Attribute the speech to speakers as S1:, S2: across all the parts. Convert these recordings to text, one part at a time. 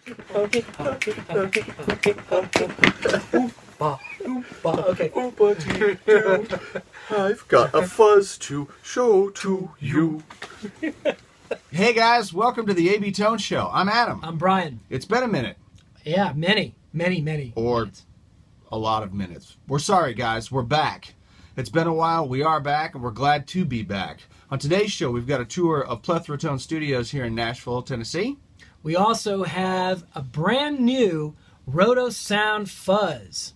S1: Okay.
S2: I've got a fuzz to show to you.
S3: Hey guys, welcome to the AB Tone Show. I'm Adam.
S1: I'm Bryan.
S3: It's been a minute.
S1: Yeah, many.
S3: Or
S1: minutes.
S3: A lot of minutes. We're sorry guys, we're back. It's been a while, we are back, and we're glad to be back. On today's show, we've got a tour of Plethora Tone Studios here in Nashville, Tennessee.
S1: We also have a brand new Rotosound Fuzz.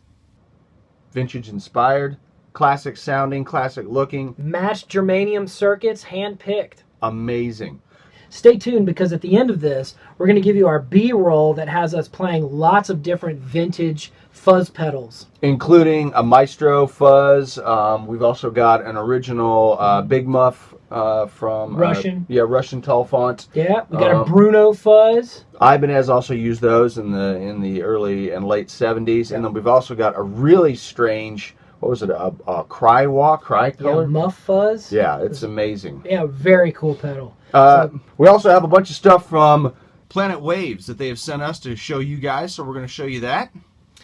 S3: Vintage inspired, classic sounding, classic looking.
S1: Matched germanium circuits, hand-picked.
S3: Amazing.
S1: Stay tuned because at the end of this, we're going to give you our B-roll that has us playing lots of different vintage fuzz pedals.
S3: Including a Maestro fuzz. We've also got an original Big Muff from...
S1: Russian.
S3: Russian tall font.
S1: Yeah, we got a Bruno fuzz.
S3: Ibanez also used those in the early and late 70s. And then we've also got a really strange... What was it? A cry color?
S1: Yeah, muff fuzz.
S3: Yeah, it's amazing.
S1: Yeah, very cool pedal.
S3: We also have a bunch of stuff from Planet Waves that they have sent us to show you guys, so we're going to show you that.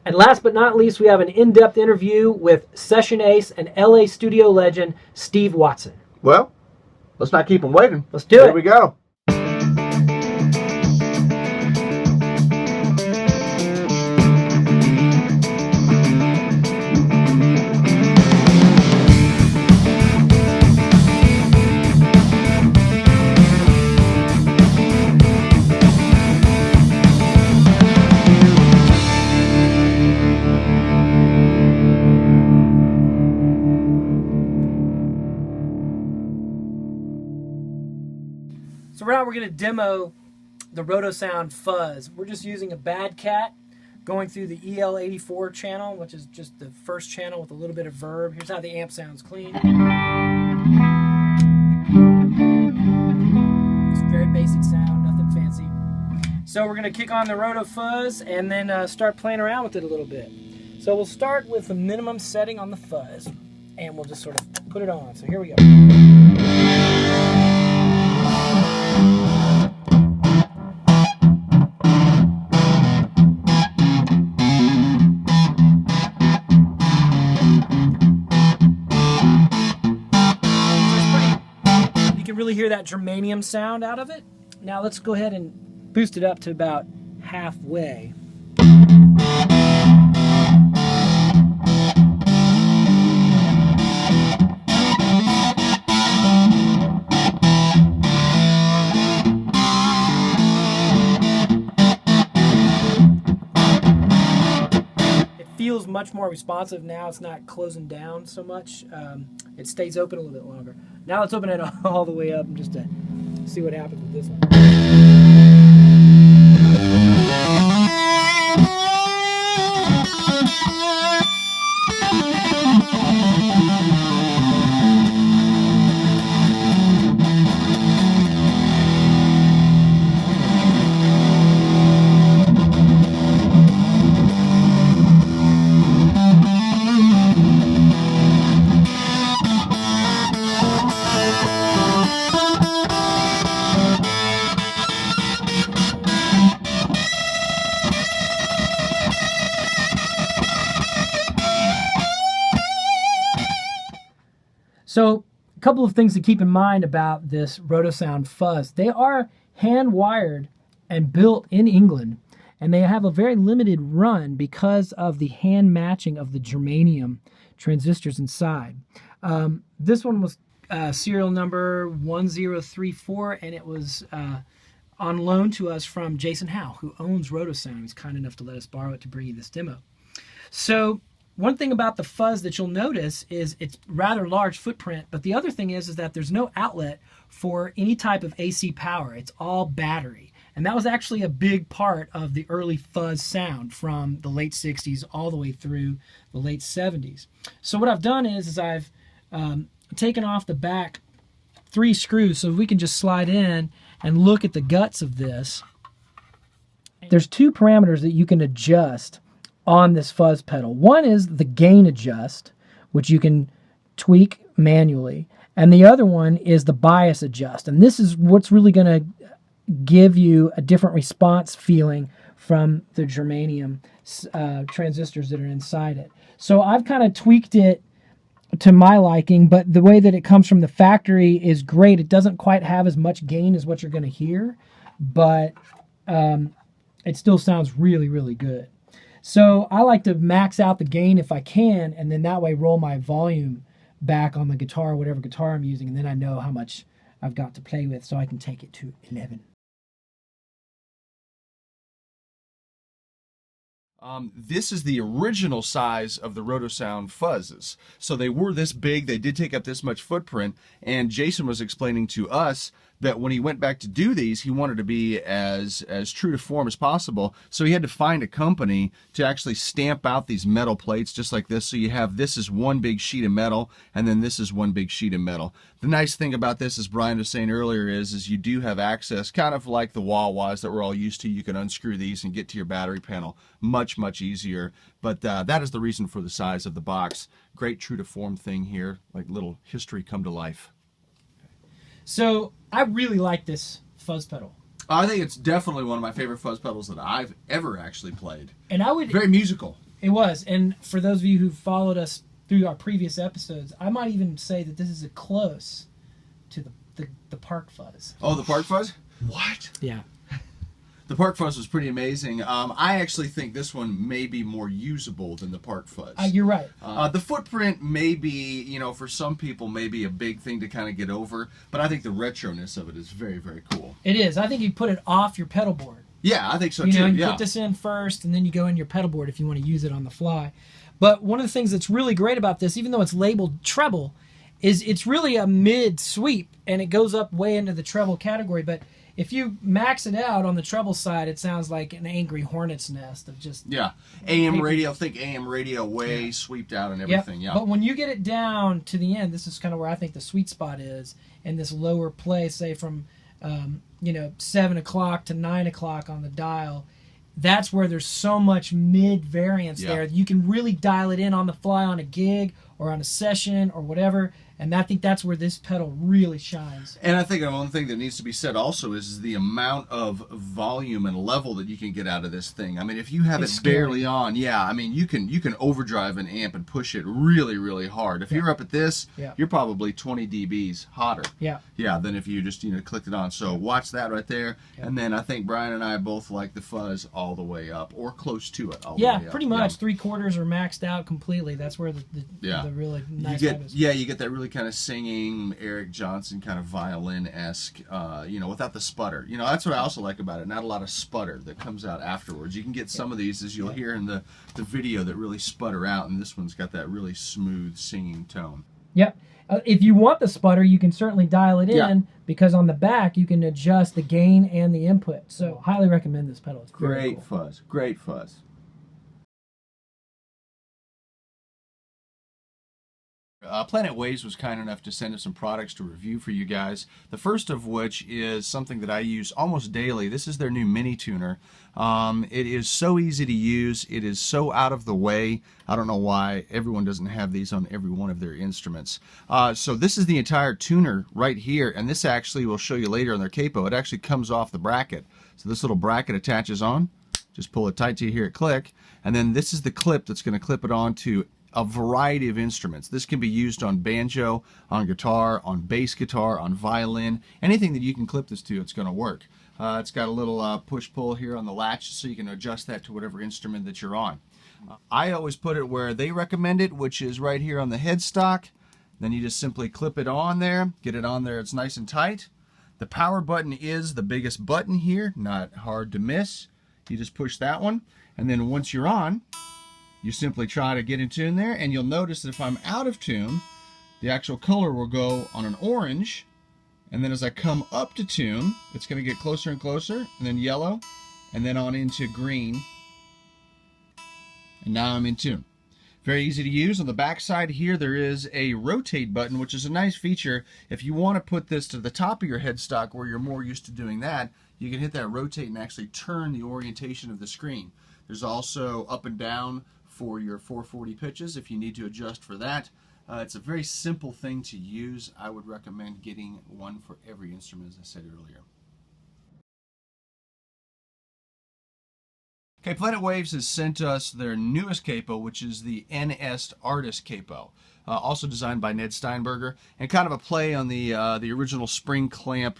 S1: And last but not least, we have an in-depth interview with session ace and LA studio legend Steve Watson.
S3: Well, let's not keep them waiting.
S1: Let's do it.
S3: Here we go.
S1: So right now we're going to demo the Rotosound Fuzz. We're just using a Bad Cat going through the EL84 channel, which is just the first channel with a little bit of verb. Here's how the amp sounds clean. It's very basic sound, nothing fancy. So we're going to kick on the Roto Fuzz and then start playing around with it a little bit. So we'll start with the minimum setting on the fuzz and we'll just sort of put it on. So here we go. Really hear that germanium sound out of it. Now let's go ahead and boost it up to about halfway. It feels much more responsive now. It's not closing down so much. It stays open a little bit longer. Now let's open it all the way up just to see what happens with this one. So a couple of things to keep in mind about this Rotosound Fuzz. They are hand-wired and built in England, and they have a very limited run because of the hand matching of the germanium transistors inside. This one was serial number 1034, and it was on loan to us from Jason Howe, who owns Rotosound. He's kind enough to let us borrow it to bring you this demo. So one thing about the fuzz that you'll notice is it's rather large footprint, but the other thing is that there's no outlet for any type of AC power. It's all battery. And that was actually a big part of the early fuzz sound from the late 60s all the way through the late 70s. So what I've done is I've taken off the back 3 screws so we can just slide in and look at the guts of this. There's 2 parameters that you can adjust on this fuzz pedal. One is the gain adjust, which you can tweak manually. And the other one is the bias adjust. And this is what's really going to give you a different response feeling from the germanium transistors that are inside it. So I've kind of tweaked it to my liking, but the way that it comes from the factory is great. It doesn't quite have as much gain as what you're going to hear, but it still sounds really, really good. So I like to max out the gain if I can, and then that way roll my volume back on the guitar, whatever guitar I'm using, and then I know how much I've got to play with, so I can take it to 11.
S3: This is the original size of the Rotosound Fuzzes. So they were this big, they did take up this much footprint, and Jason was explaining to us that when he went back to do these, he wanted to be as true to form as possible. So he had to find a company to actually stamp out these metal plates just like this. So you have this is one big sheet of metal, and then this is one big sheet of metal. The nice thing about this, as Bryan was saying earlier, is you do have access, kind of like the wah-wahs that we're all used to. You can unscrew these and get to your battery panel much, much easier. But that is the reason for the size of the box. Great true to form thing here, like little history come to life.
S1: So I really like this fuzz pedal.
S3: I think it's definitely one of my favorite fuzz pedals that I've ever actually played.
S1: And I would
S3: very musical.
S1: It was, and for those of you who followed us through our previous episodes, I might even say that this is a close to the Park Fuzz.
S3: Oh, the Park Fuzz? What?
S1: Yeah.
S3: The Park Fuzz was pretty amazing. I actually think this one may be more usable than the Park Fuzz.
S1: You're right.
S3: The footprint may be, you know, for some people may be a big thing to kind of get over, but I think the retroness of it is very, very cool.
S1: It is. I think you put it off your pedal board.
S3: Yeah, I think so
S1: too. You
S3: yeah.
S1: put this in first, and then you go in your pedal board if you want to use it on the fly. But one of the things that's really great about this, even though it's labeled treble, is it's really a mid sweep, and it goes up way into the treble category. But if you max it out on the treble side, it sounds like an angry hornet's nest of just...
S3: Yeah. AM radio, think AM radio way sweeped out and everything, yeah.
S1: But when you get it down to the end, this is kind of where I think the sweet spot is, in this lower play, say from 7 o'clock to 9 o'clock on the dial. That's where there's so much mid variance there. You can really dial it in on the fly on a gig or on a session or whatever. And I think that's where this pedal really shines.
S3: And I think one thing that needs to be said also is the amount of volume and level that you can get out of this thing. I mean, if you have it barely on, I mean, you can overdrive an amp and push it really, really hard. If you're up at this, you're probably 20 dBs hotter. Than if you just clicked it on. So watch that right there. And then I think Bryan and I both like the fuzz all the way up or close to it. All the way up.
S1: Pretty much 3/4 are maxed out completely. That's where the really nice is.
S3: You get that really kind of singing Eric Johnson kind of violin-esque, without the sputter. That's what I also like about it. Not a lot of sputter that comes out afterwards. You can get some of these, as you'll hear in the video, that really sputter out, and this one's got that really smooth singing tone.
S1: Yep. If you want the sputter, you can certainly dial it in, because on the back you can adjust the gain and the input. So highly recommend this pedal. It's
S3: great fuzz. Great fuzz. Planet Waves was kind enough to send us some products to review for you guys. The first of which is something that I use almost daily. This is their new mini tuner. It is so easy to use. It is so out of the way. I don't know why everyone doesn't have these on every one of their instruments. So this is the entire tuner right here, and this actually will show you later on their capo. It actually comes off the bracket. So this little bracket attaches on. Just pull it tight till you hear it click, and then this is the clip that's going to clip it onto a variety of instruments. This can be used on banjo, on guitar, on bass guitar, on violin. Anything that you can clip this to, it's going to work. It's got a little push-pull here on the latch, so you can adjust that to whatever instrument that you're on. I always put it where they recommend it, which is right here on the headstock. Then you just simply clip it on there, get it on there, it's nice and tight. The power button is the biggest button here, not hard to miss. You just push that one, and then once you're on, you simply try to get in tune there, and you'll notice that if I'm out of tune, the actual color will go on an orange, and then as I come up to tune, it's going to get closer and closer, and then yellow, and then on into green, and now I'm in tune. Very easy to use. On the back side here, there is a rotate button, which is a nice feature. If you want to put this to the top of your headstock where you're more used to doing that, you can hit that rotate and actually turn the orientation of the screen. There's also up and down for your 440 pitches if you need to adjust for that. It's a very simple thing to use. I would recommend getting one for every instrument, as I said earlier. Okay, Planet Waves has sent us their newest capo, which is the NS Artist capo. Also designed by Ned Steinberger, and kind of a play on the original spring clamp,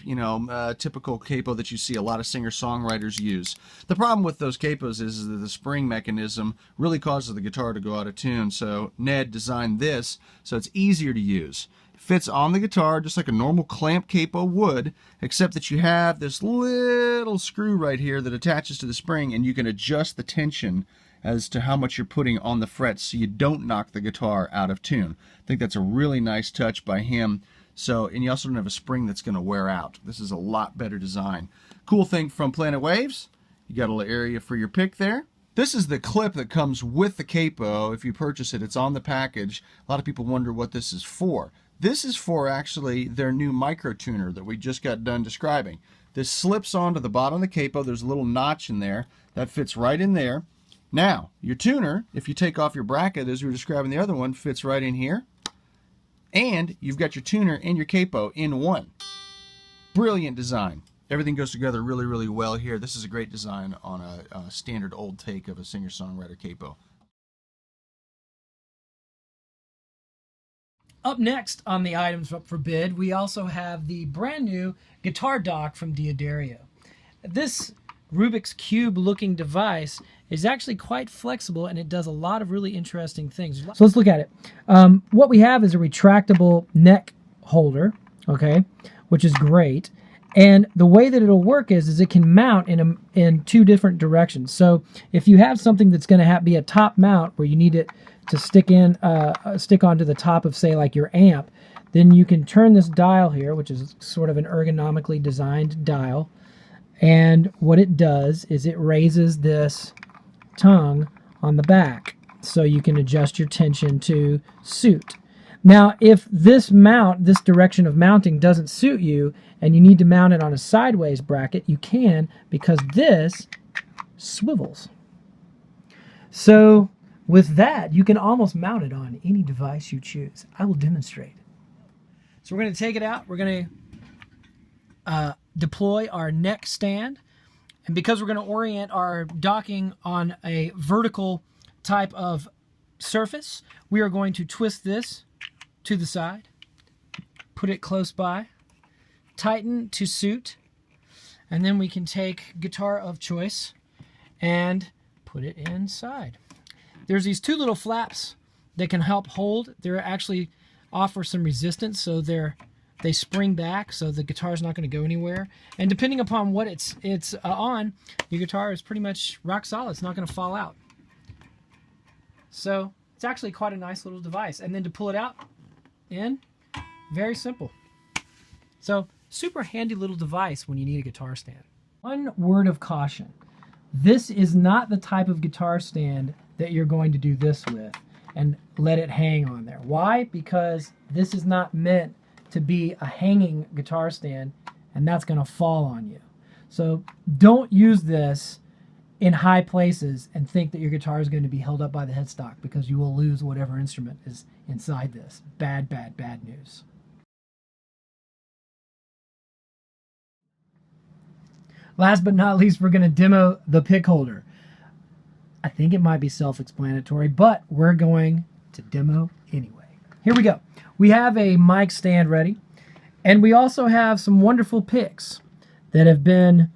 S3: typical capo that you see a lot of singer-songwriters use. The problem with those capos is that the spring mechanism really causes the guitar to go out of tune, so Ned designed this so it's easier to use. It fits on the guitar just like a normal clamp capo would, except that you have this little screw right here that attaches to the spring, and you can adjust the tension as to how much you're putting on the frets so you don't knock the guitar out of tune. I think that's a really nice touch by him. And you also don't have a spring that's going to wear out. This is a lot better design. Cool thing from Planet Waves, you got a little area for your pick there. This is the clip that comes with the capo. If you purchase it, it's on the package. A lot of people wonder what this is for. This is for actually their new micro tuner that we just got done describing. This slips onto the bottom of the capo. There's a little notch in there that fits right in there. Now, your tuner, if you take off your bracket, as we were describing the other one, fits right in here. And you've got your tuner and your capo in one. Brilliant design. Everything goes together really, really well here. This is a great design on a standard old take of a singer-songwriter capo.
S1: Up next on the items up for bid, we also have the brand new guitar dock from D'Addario. This Rubik's Cube looking device is actually quite flexible, and it does a lot of really interesting things. So let's look at it. What we have is a retractable neck holder, okay, which is great. And the way that it'll work is it can mount in two different directions. So if you have something that's going to be a top mount where you need it to stick onto the top of, say, like your amp, then you can turn this dial here, which is sort of an ergonomically designed dial. And what it does is it raises this tongue on the back so you can adjust your tension to suit. Now, if this direction of mounting doesn't suit you and you need to mount it on a sideways bracket, you can, because this swivels. So with that, you can almost mount it on any device you choose. I will demonstrate. So we're going to take it out. We're going to deploy our neck stand, and because we're going to orient our docking on a vertical type of surface, we are going to twist this to the side, put it close by, tighten to suit, and then we can take guitar of choice and put it inside. There's these two little flaps that can help hold. They actually offer some resistance, so they spring back, so the guitar is not going to go anywhere. And depending upon what it's on, your guitar is pretty much rock solid. It's not going to fall out. So it's actually quite a nice little device. And then to pull it out, very simple. So super handy little device when you need a guitar stand. One word of caution. This is not the type of guitar stand that you're going to do this with and let it hang on there. Why? Because this is not meant to be a hanging guitar stand, and that's going to fall on you. So don't use this in high places and think that your guitar is going to be held up by the headstock, because you will lose whatever instrument is inside this. Bad, bad, bad news. Last but not least, we're going to demo the pick holder. I think it might be self-explanatory, but we're going to demo anyway. Here we go. We have a mic stand ready, and we also have some wonderful picks that have been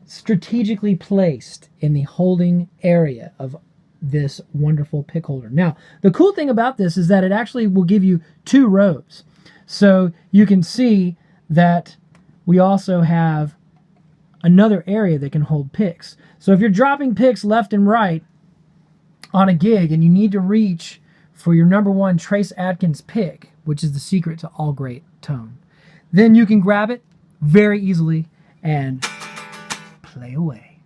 S1: strategically placed in the holding area of this wonderful pick holder. Now, the cool thing about this is that it actually will give you two rows. So you can see that we also have another area that can hold picks. So if you're dropping picks left and right on a gig and you need to reach for your #1 Trace Adkins pick, which is the secret to all great tone, then you can grab it very easily and play away.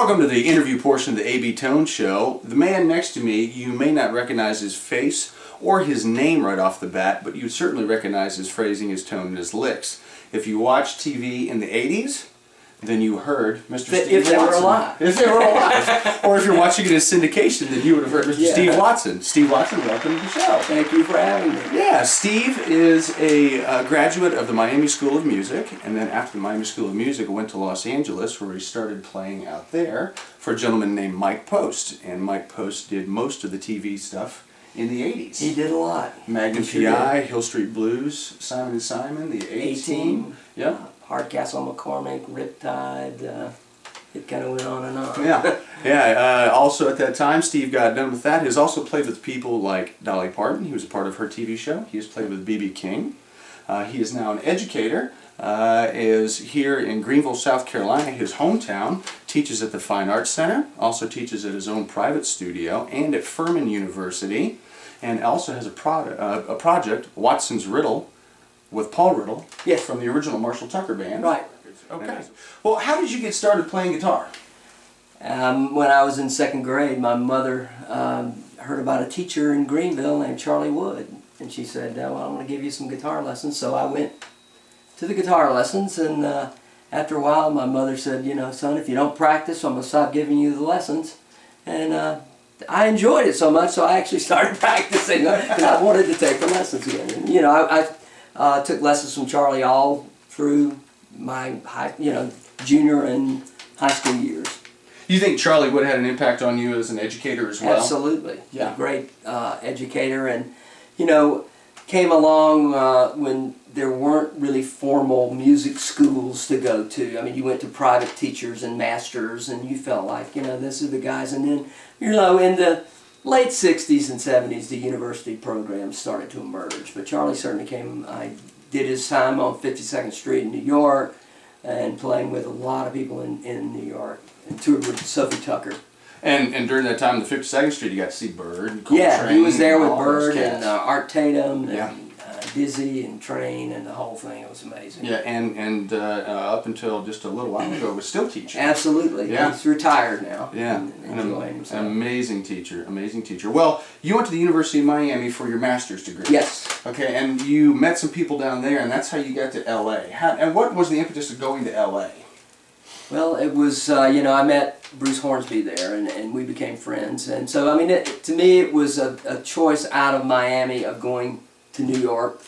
S3: Welcome to the interview portion of the AB Tone Show. The man next to me, you may not recognize his face or his name right off the bat, but you certainly recognize his phrasing, his tone, and his licks. If you watched TV in the 80s, then you heard Mr. Steve
S4: If they were
S3: Watson.
S4: alive.
S3: If they were alive. Or if you're watching it as syndication, then you would have heard Mr.
S4: Yeah.
S3: Steve Watson. Steve Watson, welcome to the show.
S4: Thank you for having me.
S3: Yeah, Steve is a graduate of the Miami School of Music, and then after the Miami School of Music went to Los Angeles, where he started playing out there for a gentleman named Mike Post. And Mike Post did most of the TV stuff in the 80s.
S4: He did a lot.
S3: Magnum
S4: He sure
S3: P.I.,
S4: did.
S3: Hill Street Blues, Simon & Simon, the A-Team. Yeah.
S4: Hardcastle McCormick, Riptide. It kind of went on and on.
S3: Yeah. Also at that time, Steve got done with that. He has also played with people like Dolly Parton. He was a part of her TV show. He has played with B.B. King. He is now an educator. Is here in Greenville, South Carolina, his hometown. Teaches at the Fine Arts Center. Also teaches at his own private studio and at Furman University. And also has a project, Watson's Riddle, with Paul Riddle.
S4: Yes.
S3: From the original Marshall Tucker Band.
S4: Right.
S3: Okay. Well, how did you get started playing guitar?
S4: When I was in second grade, my mother heard about a teacher in Greenville named Charlie Wood. And she said, well, I'm going to give you some guitar lessons. So I went to the guitar lessons. And after a while, my mother said, you know, son, if you don't practice, I'm going to stop giving you the lessons. And I enjoyed it so much, so I actually started practicing. And I wanted to take the lessons again. And, you know, I took lessons from Charlie all through my junior and high school years.
S3: You think Charlie would have had an impact on you as an educator as well?
S4: Absolutely.
S3: Yeah.
S4: A great educator, and you know, came along when there weren't really formal music schools to go to. I mean, you went to private teachers and masters, and you felt like, you know, this are the guys. And then, you know, in the late 60s and 70s, the university programs started to emerge. But Charlie certainly came. I did his time on 52nd Street in New York, and playing with a lot of people in New York, and toured with Sophie Tucker.
S3: And during that time, the 52nd Street, you got to see Bird and Coltrane.
S4: Yeah, he was there with
S3: all those
S4: Bird and
S3: cats.
S4: Art Tatum
S3: Yeah.
S4: and Dizzy and Train and the whole thing. It was amazing.
S3: Yeah, and up until just a little while ago, was still teaching.
S4: Absolutely.
S3: Yeah.
S4: He's retired now.
S3: Yeah,
S4: And enjoying
S3: an
S4: himself.
S3: amazing teacher, amazing teacher. Well, you went to the University of Miami for your master's degree.
S4: Yes.
S3: Okay, and you met some people down there, and that's how you got to L.A. And what was the impetus of going to L.A.?
S4: Well, it was, you know, I met Bruce Hornsby there, and we became friends. And so, I mean, to me, it was a choice out of Miami of going to New York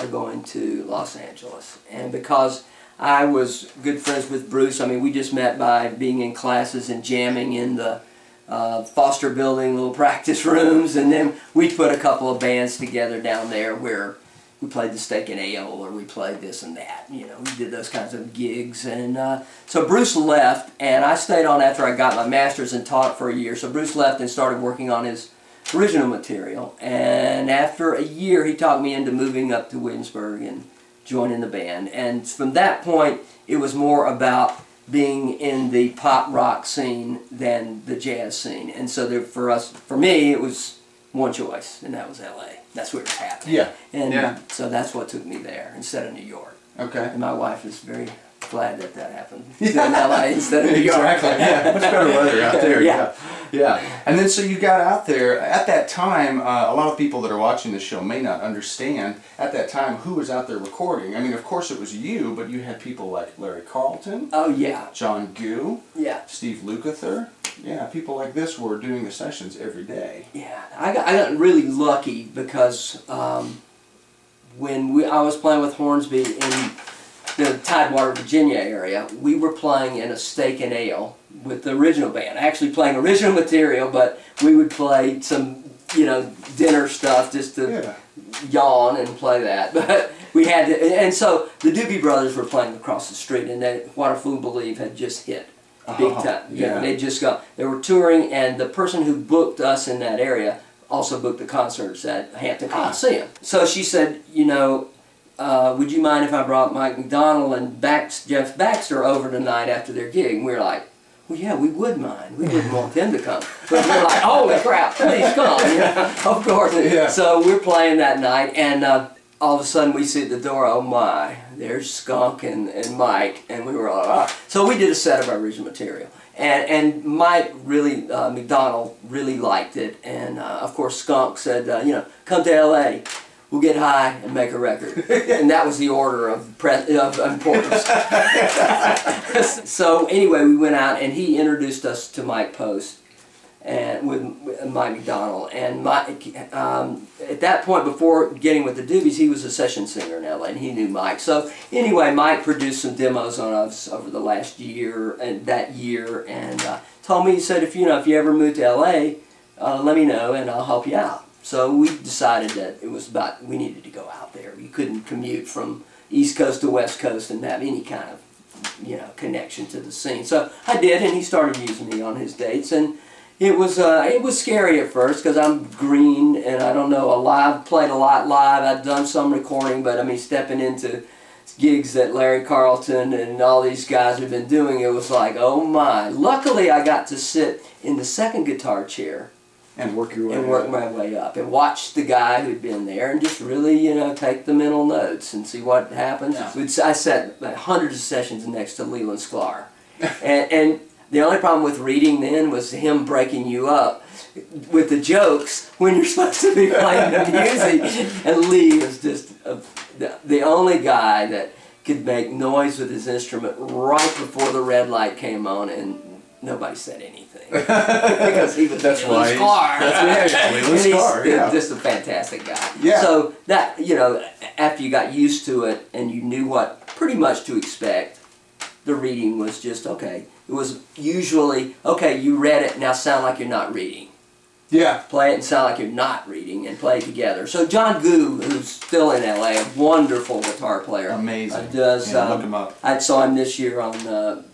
S4: or going to Los Angeles. And because I was good friends with Bruce, I mean, we just met by being in classes and jamming in the Foster Building little practice rooms. And then we put a couple of bands together down there where we played the Steak and Ale, or we played this and that. You know, we did those kinds of gigs. And so Bruce left, and I stayed on after I got my master's and taught for a year. So Bruce left and started working on his original material. And after a year, he talked me into moving up to Williamsburg and joining the band. And from that point, it was more about being in the pop rock scene than the jazz scene. And so there, for me, it was one choice, and that was L.A. That's where it was happening.
S3: Yeah.
S4: And so that's what took me there instead of New York.
S3: Okay.
S4: And my wife is very glad that happened. In LA instead of New York.
S3: Exactly. Yeah. Much better weather out there.
S4: Yeah.
S3: Yeah. And then so you got out there. At that time, a lot of people that are watching this show may not understand at that time who was out there recording. I mean, of course it was you, but you had people like Larry Carlton.
S4: Oh yeah.
S3: John Goo.
S4: Yeah.
S3: Steve Lukather. Yeah, people like this were doing the sessions every day.
S4: Yeah. I got really lucky because when I was playing with Hornsby in the Tidewater, Virginia area, we were playing in a Steak and Ale with the original band. Actually playing original material, but we would play some, you know, dinner stuff just to yawn and play that. But we had to, and so the Doobie Brothers were playing across the street, and that What a Fool Believe had just hit big time.
S3: Yeah.
S4: They just they were touring, and the person who booked us in that area also booked the concerts at Hampton Coliseum. So she said, you know, would you mind if I brought Mike McDonald and Jeff Baxter over tonight after their gig? And we were like, well, yeah, we would mind. We wouldn't want them to come. But we're like, holy crap, please come. You know, of course.
S3: Yeah.
S4: So we're playing that night, and all of a sudden we see at the door, oh my, there's Skunk and Mike, and we were like, ah. So we did a set of our original material. And Mike really, McDonald really liked it, and of course Skunk said, come to L.A., we'll get high and make a record. And that was the order of importance. So anyway, we went out and he introduced us to Mike Post and with Mike McDonald. And Mike, at that point, before getting with the Doobies, he was a session singer in LA and he knew Mike. So anyway, Mike produced some demos on us over the last year and told me, he said, if you ever move to LA, let me know and I'll help you out. So we decided that we needed to go out there. You couldn't commute from East Coast to West Coast and have any kind of, connection to the scene. So I did, and he started using me on his dates, and it was scary at first because I'm green and I don't know played a lot live. I've done some recording, but I mean stepping into gigs that Larry Carlton and all these guys have been doing, it was like, oh my. Luckily I got to sit in the second guitar chair
S3: and work your way
S4: and work my way up and watch the guy who'd been there and just really, take the mental notes and see what happens. Yeah. I sat hundreds of sessions next to Leland Sklar. and the only problem with reading then was him breaking you up with the jokes when you're supposed to be playing the music. And Lee was just the only guy that could make noise with his instrument right before the red light came on, and nobody said anything. Because he was Leland Sklar. He's just a fantastic guy.
S3: Yeah.
S4: So that, after you got used to it and you knew what pretty much to expect, the reading was just okay. It was usually, okay, you read it, now sound like you're not reading.
S3: Yeah.
S4: Play it and sound like you're not reading, and play it together. So John Goo, who's still in LA, a wonderful guitar player.
S3: Amazing.
S4: Look
S3: him up.
S4: I saw him this year on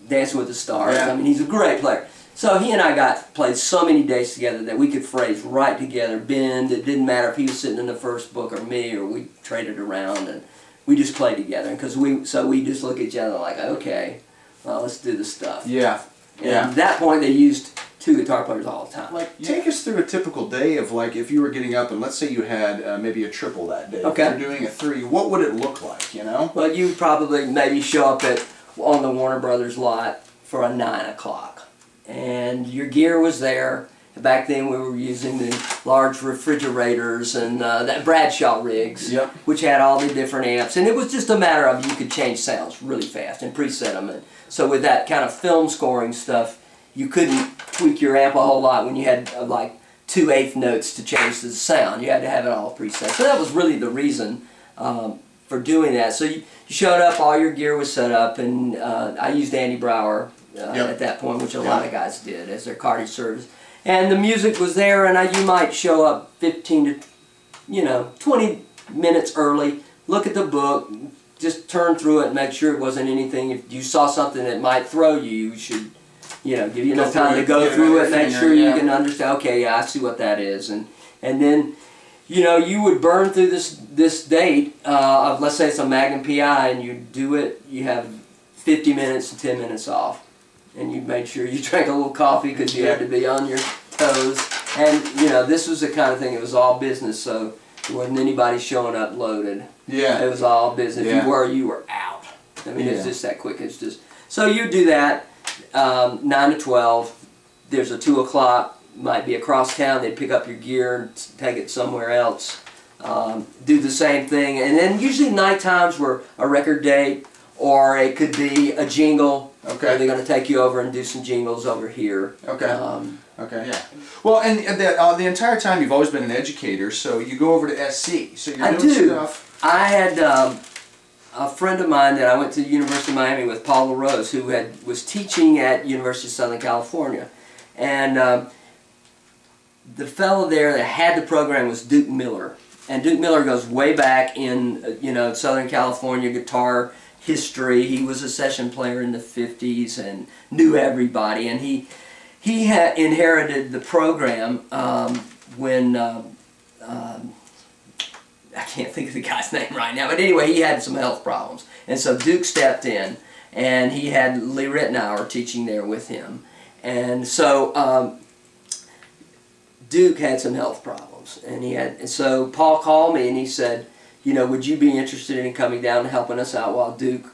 S4: Dancing with the Stars.
S3: Yeah.
S4: I mean, he's a great player. So he and I played so many days together that we could phrase right together, bend. It didn't matter if he was sitting in the first book or me, or we traded around, and we just played together. So we just look at each other like, okay, well, let's do the stuff.
S3: Yeah.
S4: And at that point, they used two guitar players all the time.
S3: Take us through a typical day of if you were getting up and let's say you had maybe a triple that day.
S4: Okay.
S3: If you're doing a 3, what would it look like,
S4: Well, you probably maybe show up on the Warner Brothers lot for a 9 o'clock. And your gear was there. Back then we were using the large refrigerators and that Bradshaw rigs,
S3: yep,
S4: which had all the different amps. And it was just a matter of you could change sounds really fast and preset them. And so with that kind of film scoring stuff, you couldn't tweak your amp a whole lot when you had 2/8 notes to change the sound. You had to have it all preset. So that was really the reason for doing that. So you showed up, all your gear was set up, and I used Andy Brower at that point, which a lot of guys did as their cartage service. And the music was there, and you might show up 15 to 20 minutes early, look at the book, just turn through it and make sure it wasn't anything. If you saw something that might throw you, you should give you enough time to go through it, make sure you can understand, okay, yeah, I see what that is. And then, you would burn through this date of, let's say it's a Magnum PI, and you do it, you have 50 minutes to 10 minutes off. And you made sure you drank a little coffee because you had to be on your toes. And, this was the kind of thing, it was all business, so there wasn't anybody showing up loaded.
S3: Yeah.
S4: It was all business.
S3: Yeah.
S4: If you were out. I mean, it's just that quick. It's just, so you do that, 9 to 12. There's a 2 o'clock, might be across town. They'd pick up your gear and take it somewhere else. Do the same thing. And then usually night times were a record date, or it could be a jingle.
S3: Okay.
S4: They're going to take you over and do some jingles over here.
S3: Okay. Okay. Yeah. Well, and the entire time you've always been an educator, so you go over to SC. So you're doing stuff.
S4: I had a friend of mine that I went to the University of Miami with, Paul LaRose, who was teaching at University of Southern California, and the fellow there that had the program was Duke Miller, and Duke Miller goes way back in Southern California guitar history. He was a session player in the 50s and knew everybody, and he had inherited the program when I can't think of the guy's name right now, but anyway, he had some health problems, and so Duke stepped in, and he had Lee Ritenour teaching there with him, and so Duke had some health problems, and so Paul called me and he said, would you be interested in coming down and helping us out while Duke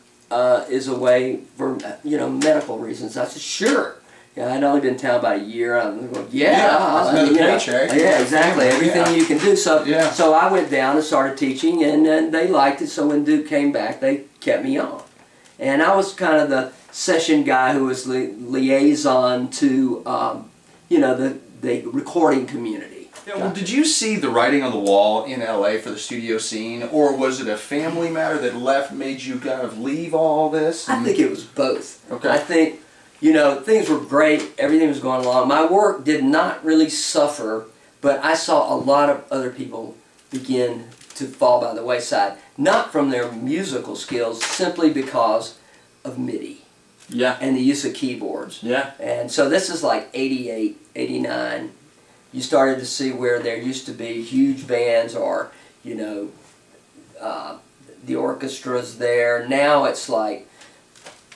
S4: is away for, medical reasons? I said, sure. Yeah, I'd only been in town about a year. I'm going,
S3: paycheck.
S4: Yeah, exactly. Everything
S3: Yeah.
S4: you can do. So,
S3: Yeah.
S4: so I went down and started teaching, and they liked it. So when Duke came back, they kept me on. And I was kind of the session guy who was liaison to, the recording community.
S3: Yeah, well, did you see the writing on the wall in LA for the studio scene, or was it a family matter that made you kind of leave all this?
S4: I think it was both.
S3: Okay.
S4: I think, things were great, everything was going along. My work did not really suffer, but I saw a lot of other people begin to fall by the wayside. Not from their musical skills, simply because of MIDI.
S3: Yeah.
S4: And the use of keyboards.
S3: Yeah.
S4: And so this is like 88, 89. You started to see where there used to be huge bands or, the orchestra's there. Now it's like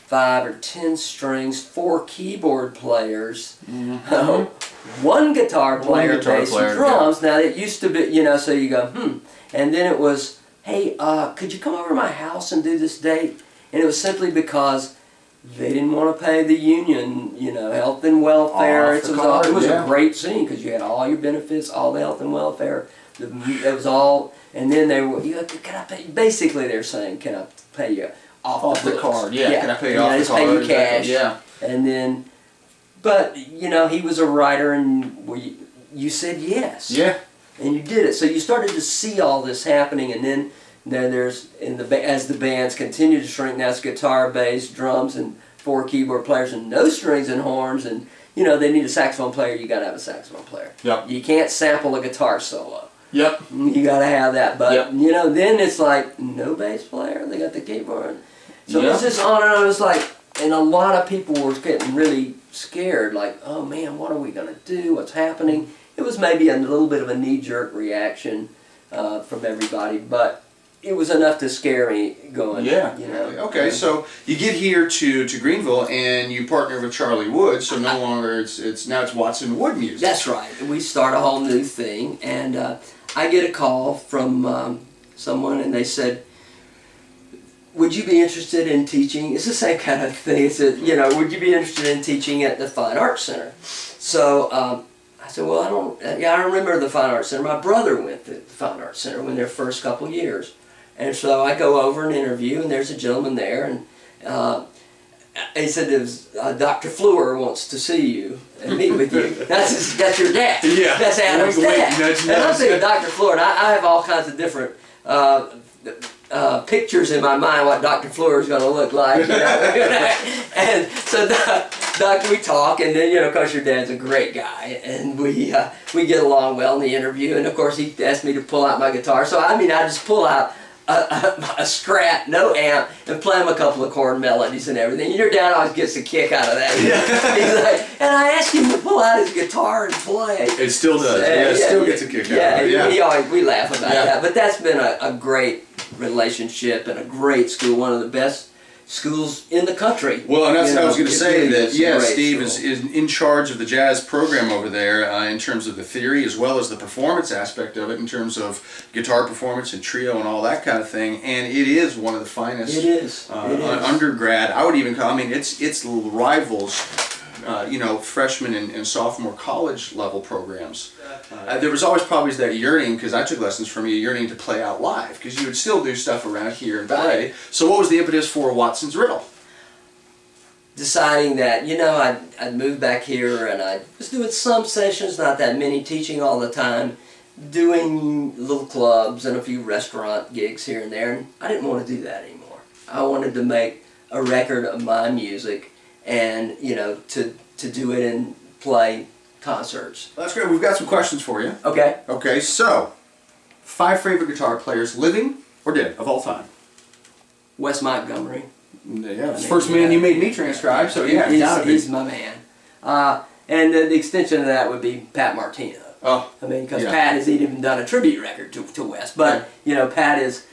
S4: 5 or 10 strings, 4 keyboard players, one guitar player, bass and drums. Yeah. Now it used to be, so you go, And then it was, hey, could you come over to my house and do this date? And it was simply because they didn't want to pay the union, health and welfare. It was a great scene because you had all your benefits, all the health and welfare. It was all, and then they were, can I pay? Basically, they're saying, can I pay you off the card?
S3: Yeah. Can I pay you off the
S4: just
S3: card?
S4: Pay you cash.
S3: Yeah.
S4: And then, but he was a writer, and you said yes.
S3: Yeah.
S4: And you did it. So you started to see all this happening, and then there's as the bands continue to shrink, now it's guitar, bass, drums, and 4 keyboard players, and no strings and horns, and they need a saxophone player. You got to have a saxophone player.
S3: Yep.
S4: You can't sample a guitar solo.
S3: Yep.
S4: You got to have that. But
S3: yep.
S4: Then it's like no bass player. They got the keyboard. So it was just on and on. It was like, and a lot of people were getting really scared. Like, oh man, what are we gonna do? What's happening? It was maybe a little bit of a knee-jerk reaction from everybody, but it was enough to scare me going.
S3: Yeah. Okay, so you get here to Greenville and you partner with Charlie Wood, so no longer it's Watson Wood music.
S4: That's right. We start a whole new thing, and I get a call from someone, and they said, would you be interested in teaching? It's the same kind of thing. It's would you be interested in teaching at the Fine Arts Center? So I said, well, I remember the Fine Arts Center. My brother went to the Fine Arts Center in their first couple years. And so I go over and interview, and there's a gentleman there, and he said, Dr. Fleur wants to see you and meet with you. That's your dad.
S3: Yeah.
S4: That's Adam's dad. And I'm thinking, Dr. Fleur, and I have all kinds of different pictures in my mind what Dr. Fleur is going to look like. And so Doctor, we talk, and then, of course, your dad's a great guy, and we get along well in the interview, and of course he asked me to pull out my guitar. So I just pull out a Strat, no amp, and play him a couple of chord melodies and everything. And your dad always gets a kick out of that. He's like, and I asked him to pull out his guitar and play.
S3: It still does. It still gets a kick out of it.
S4: We laugh about that. But that's been a great relationship and a great school, one of the best schools in the country.
S3: Well, and that's what I was going to say,
S4: really
S3: that Steve is in charge of the jazz program over there in terms of the theory as well as the performance aspect of it in terms of guitar performance and trio and all that kind of thing, and it is one of the finest.
S4: It is.
S3: Undergrad. I would even call, it's rivals freshman and sophomore college level programs. There was always probably that yearning, because I took lessons from you, yearning to play out live, because you would still do stuff around here and play. So what was the impetus for Watson's Riddle?
S4: Deciding that, I'd moved back here, and I was doing some sessions, not that many, teaching all the time, doing little clubs and a few restaurant gigs here and there, and I didn't want to do that anymore. I wanted to make a record of my music, and to do it and play concerts.
S3: Well, that's great. We've got some questions for you.
S4: Okay.
S3: Okay, so 5 favorite guitar players, living or dead, of all time?
S4: Wes Montgomery.
S3: Yeah, it's the first man you made me transcribe, so
S4: he's my man. And the extension of that would be Pat Martino.
S3: Oh,
S4: because Pat has even done a tribute record to Wes, but Pat is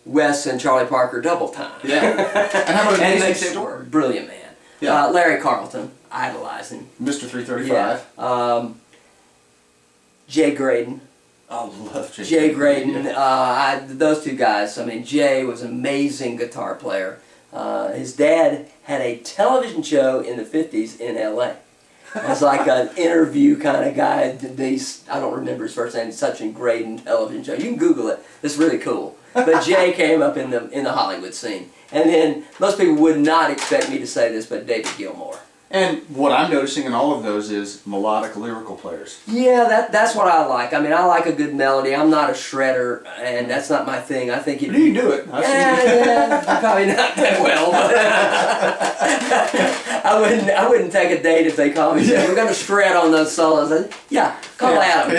S4: Wes and Charlie Parker double time.
S3: Yeah. And how about Amazing Story?
S4: Brilliant man.
S3: Yeah.
S4: Larry Carlton, idolize him.
S3: Mr. 335.
S4: Yeah. Jay Graydon,
S3: I love
S4: Jay Graydon. Those two guys. I mean, Jay was an amazing guitar player. His dad had a television show in the 50s in L.A. It's like an interview kind of guy. I don't remember his first name. Such a Graydon television show. You can Google it. It's really cool. But Jay came up in the Hollywood scene. And then most people would not expect me to say this, but David Gilmour.
S3: And what I'm noticing in all of those is melodic lyrical players.
S4: Yeah, that's what I like. I mean, I like a good melody. I'm not a shredder, and that's not my thing. I think
S3: You can do it.
S4: Yeah, probably not that well. But I wouldn't take a date if they called me and said, we're going to shred on those solos. Yeah, call Adam.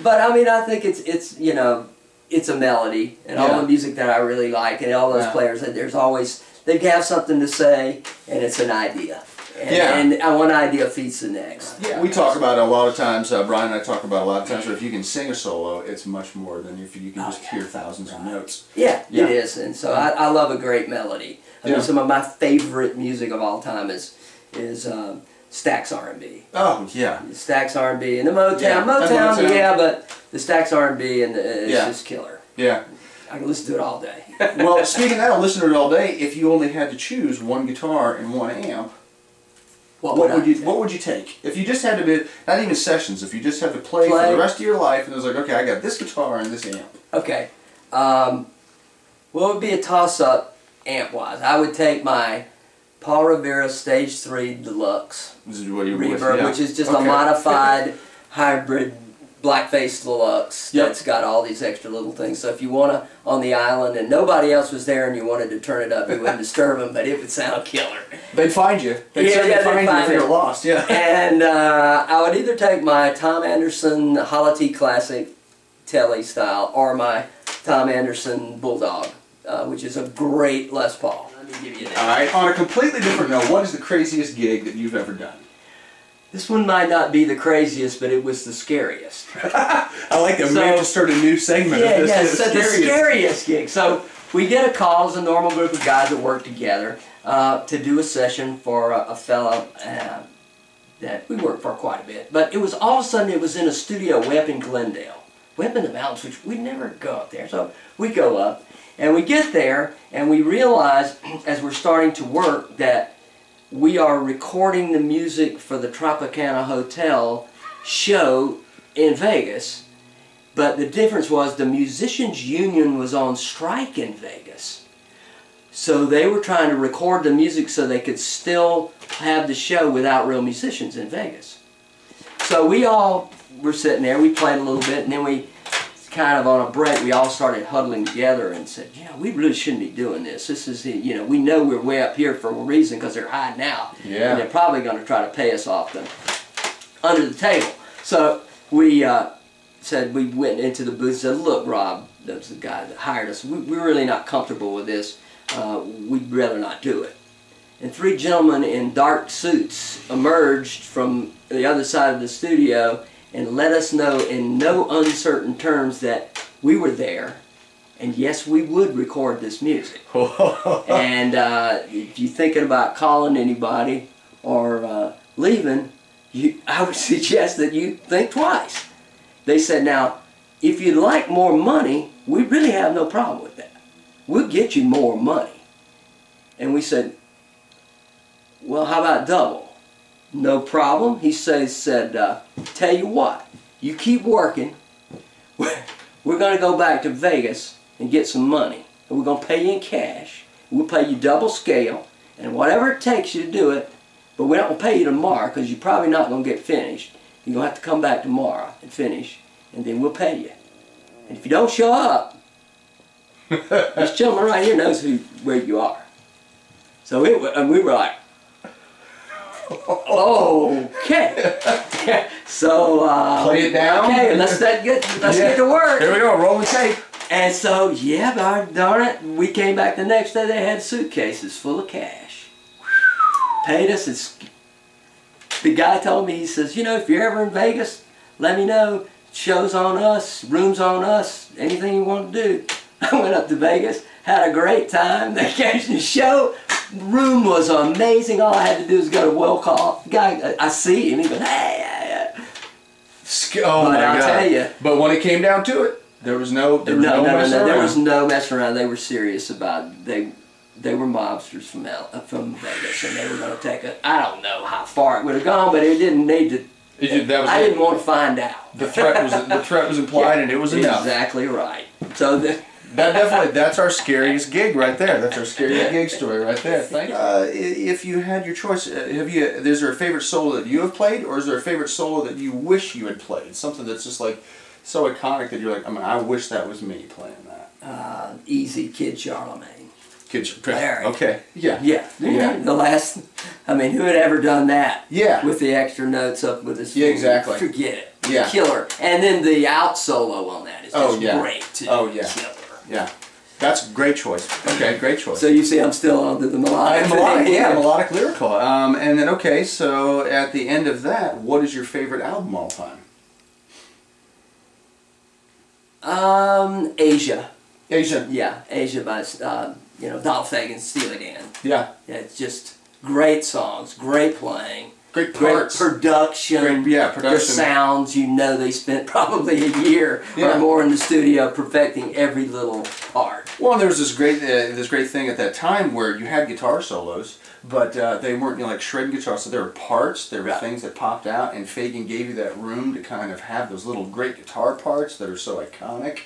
S4: But I mean, I think it's you know, it's a melody, and all the music that I really like, and all those players, there's always, they have something to say, and it's an idea. And one idea feeds the next.
S3: Yeah, we talk about it a lot of times, Bryan and I talk about it a lot of times, but if you can sing a solo, it's much more than if you can just hear thousands of notes.
S4: Yeah, it is, and so I love a great melody. I mean, some of my favorite music of all time is Stax R&B.
S3: Oh, yeah.
S4: Stax R&B and the Motown. Motown, but the Stax R&B and it's just killer.
S3: Yeah.
S4: I can listen to it all day.
S3: Well, speaking of that, I'll listen to it all day. If you only had to choose one guitar and one amp, what would you take? If you just had to be, not even sessions, if you just had to play for the rest of your life and it was like, okay, I got this guitar and this amp.
S4: Okay. Well, it would be a toss-up amp-wise. I would take my Paul Revere Stage 3 Deluxe Reverb, which is just a modified hybrid blackface deluxe that's got all these extra little things. So if you want to, on the island and nobody else was there and you wanted to turn it up, it wouldn't disturb them, but it would sound killer.
S3: They'd find you. They'd find you if you're lost. Yeah.
S4: And I would either take my Tom Anderson Holity Classic Telly style or my Tom Anderson Bulldog, which is a great Les Paul. Let me give you that.
S3: All right. On a completely different note, what is the craziest gig that you've ever done?
S4: This one might not be the craziest, but it was the scariest.
S3: I like that. We have to start a new segment of this.
S4: So the scariest gig. So we get a call as a normal group of guys that work together to do a session for a fellow that we worked for quite a bit. But it was all of a sudden it was in a studio way up in Glendale, way up in the mountains, which we'd never go up there. So we go up and we get there and we realize as we're starting to work that we are recording the music for the Tropicana Hotel show in Vegas, but the difference was the musicians union was on strike in Vegas. So they were trying to record the music so they could still have the show without real musicians in Vegas. So we all were sitting there, we played a little bit, and then we kind of on a break, we all started huddling together and said, we really shouldn't be doing this. This is, we know we're way up here for a reason because they're hiding out. Yeah. And they're probably going to try to pay us off under the table. So we said, we went into the booth and said, look, Rob, that's the guy that hired us, we're really not comfortable with this. We'd rather not do it. And three gentlemen in dark suits emerged from the other side of the studio and let us know in no uncertain terms that we were there, and yes, we would record this music. And if you're thinking about calling anybody or leaving, I would suggest that you think twice. They said, now, if you'd like more money, we really have no problem with that. We'll get you more money. And we said, well, how about double? No problem. He said, tell you what, you keep working. We're going to go back to Vegas and get some money. And we're going to pay you in cash. We'll pay you double scale. And whatever it takes you to do it, but we're not going to pay you tomorrow because you're probably not going to get finished. You're going to have to come back tomorrow and finish, and then we'll pay you. And if you don't show up, this gentleman right here knows where you are. So and we were like, okay. So
S3: play it down.
S4: Okay, let's get to work.
S3: Here we go, rolling tape.
S4: And so darn it, we came back the next day. They had suitcases full of cash. Paid us. The guy told me, he says, if you're ever in Vegas, let me know. Show's on us, rooms on us, anything you want to do. I went up to Vegas, had a great time. They came to the show. Room was amazing. All I had to do was go to will call. Guy, I see him. He goes, hey.
S3: Oh
S4: but
S3: my
S4: I'll
S3: God.
S4: tell you.
S3: But when it came down to it, there was no messing around.
S4: There was no messing around. They were serious about it. They were mobsters from Vegas, and they were going to take it. I don't know how far it would have gone, but it didn't need to. I didn't want to find out.
S3: The threat was implied, and it was enough.
S4: Exactly right. So
S3: that's our scariest gig right there. That's our scariest gig story right there. Thank you. If you had your choice, is there a favorite solo that you have played, or is there a favorite solo that you wish you had played? Something that's just like so iconic that you're like, I wish that was me playing that.
S4: Easy, Kid Charlemagne.
S3: Okay. Yeah.
S4: The last, who had ever done that?
S3: Yeah.
S4: With the extra notes up with his.
S3: Yeah, exactly.
S4: Forget it.
S3: Yeah.
S4: Killer. And then the out solo on that is just great too.
S3: Oh yeah.
S4: Killer.
S3: Yeah. That's a great choice. Okay, great choice.
S4: So you see, I'm still on the melodic.
S3: Melodic lyrical. And then so at the end of that, what is your favorite album all time?
S4: Asia.
S3: Asia.
S4: Yeah, Asia by Donald Fagen's Steely Dan.
S3: Yeah.
S4: It's just great songs, great playing,
S3: great parts,
S4: production.
S3: Production.
S4: The sounds, they spent probably a year or more in the studio perfecting every little part.
S3: Well, there was this great thing at that time where you had guitar solos, but they weren't like shredding guitars. So there were parts, there were things that popped out, and Fagen gave you that room to kind of have those little great guitar parts that are so iconic.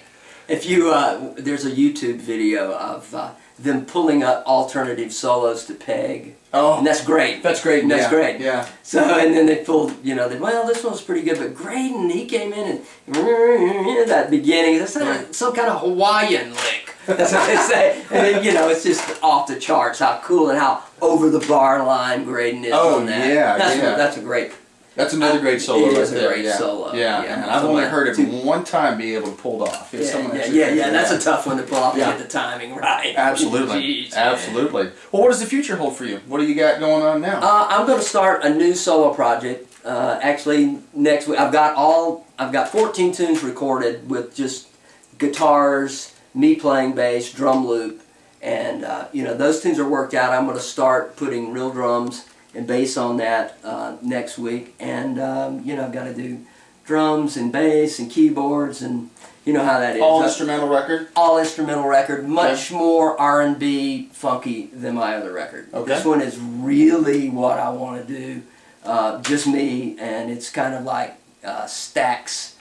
S4: If you there's a YouTube video of them pulling up alternative solos to Peg.
S3: Oh,
S4: and that's great.
S3: That's great.
S4: That's great.
S3: Yeah.
S4: So and then they pulled, this one's pretty good, but Graydon, he came in and that beginning, that's some kind of Hawaiian lick. That's what they say. And then, it's just off the charts how cool and how over the bar line Graydon is on that. That's a great.
S3: That's another great solo.
S4: It is a great solo.
S3: Yeah, and I've only heard it one time be able to pull it off.
S4: That's a tough one to pull off to get the timing right.
S3: Absolutely. Absolutely. Well, what does the future hold for you? What do you got going on now?
S4: I'm going to start a new solo project. Actually, next week. I've got 14 tunes recorded with just guitars, me playing bass, drum loop, and those tunes are worked out. I'm going to start putting real drums and bass on that next week, and I've got to do drums and bass and keyboards, and you know how that is.
S3: All instrumental record?
S4: All instrumental record, much more R&B funky than my other record.
S3: Okay.
S4: This one is really what I want to do, just me, and it's kind of like Stack's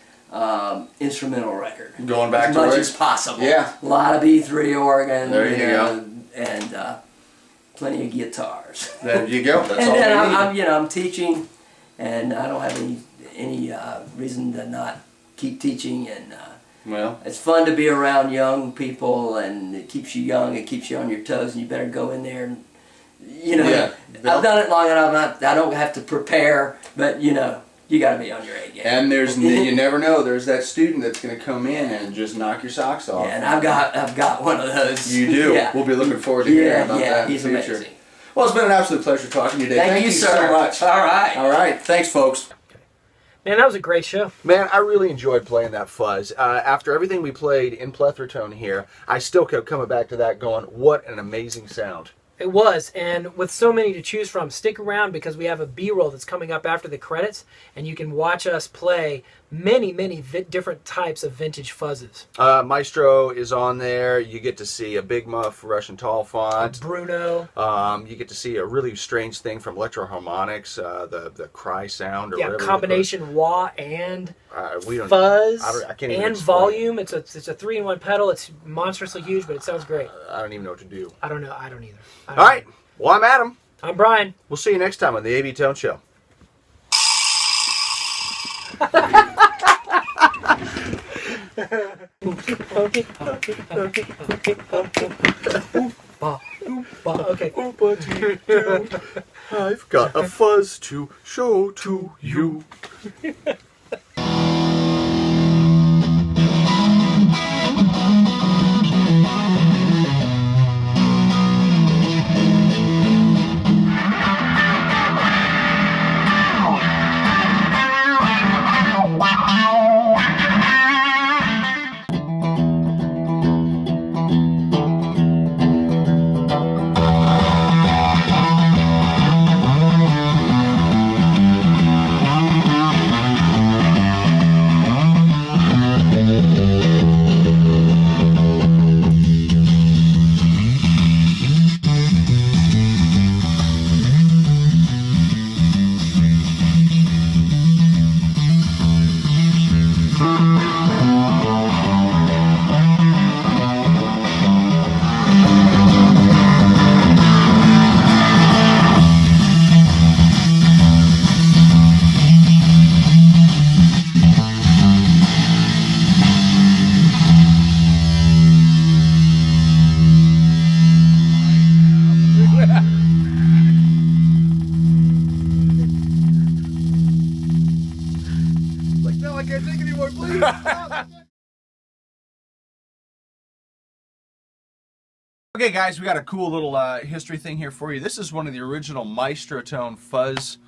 S4: instrumental record.
S3: Going back
S4: as
S3: to
S4: much as possible.
S3: Yeah.
S4: A lot of B3 organ.
S3: There you go.
S4: And plenty of guitars.
S3: There you go. That's
S4: and
S3: all
S4: then
S3: we need.
S4: I'm teaching, and I don't have any reason to not keep teaching. And it's fun to be around young people, and it keeps you young. It keeps you on your toes, and you better go in there. And I've done it long enough. I don't have to prepare, but you got to be on your A game.
S3: And you never know. There's that student that's going to come in and just knock your socks off.
S4: Yeah, and I've got one of those.
S3: You do.
S4: Yeah.
S3: We'll be looking forward to hearing about that in
S4: he's
S3: the future.
S4: Amazing.
S3: Well, it's been an absolute pleasure talking to you today.
S4: Thank you,
S3: so
S4: sir.
S3: much.
S4: All right.
S3: All right. Thanks, folks.
S1: Man, that was a great show.
S3: Man, I really enjoyed playing that fuzz. After everything we played in Plethrotone here, I still kept coming back to that going, what an amazing sound.
S1: It was, and with so many to choose from, stick around because we have a B-roll that's coming up after the credits, and you can watch us play many different types of vintage fuzzes.
S3: Maestro is on there. You get to see a Big Muff Russian Tall font.
S1: Bruno.
S3: You get to see a really strange thing from Electro Harmonics, the cry sound or whatever.
S1: Combination wah and
S3: we don't
S1: fuzz
S3: I can't even
S1: and
S3: explain.
S1: volume. It's a 3-in-1 pedal. It's monstrously huge, but it sounds great.
S3: I don't even know what to do.
S1: I don't know. I don't either.
S3: All right. Well, I'm Adam.
S1: I'm Brian.
S3: We'll see you next time on the A.B. Tone Show.
S1: Okay.
S2: I've got a fuzz to show to you.
S3: Okay guys, we got a cool little history thing here for you. This is one of the original Maestro tone fuzz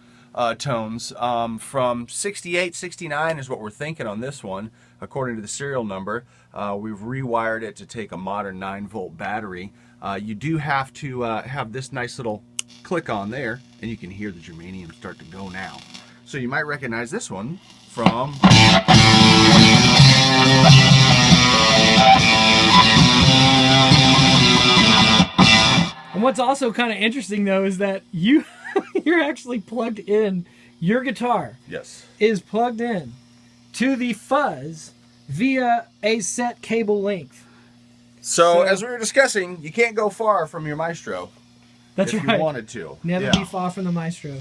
S3: tones from 68, 69 is what we're thinking on this one, according to the serial number. We've rewired it to take a modern 9-volt battery. You do have to have this nice little click on there, and you can hear the germanium start to go now. So you might recognize this one from...
S1: And what's also kind of interesting though is that you're actually plugged in, your guitar
S3: Yes.
S1: is plugged in to the fuzz via a set cable length.
S3: So as we were discussing, you can't go far from your Maestro.
S1: That's
S3: if
S1: right.
S3: you wanted to.
S1: Never be far from the Maestro.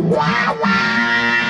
S5: Wow.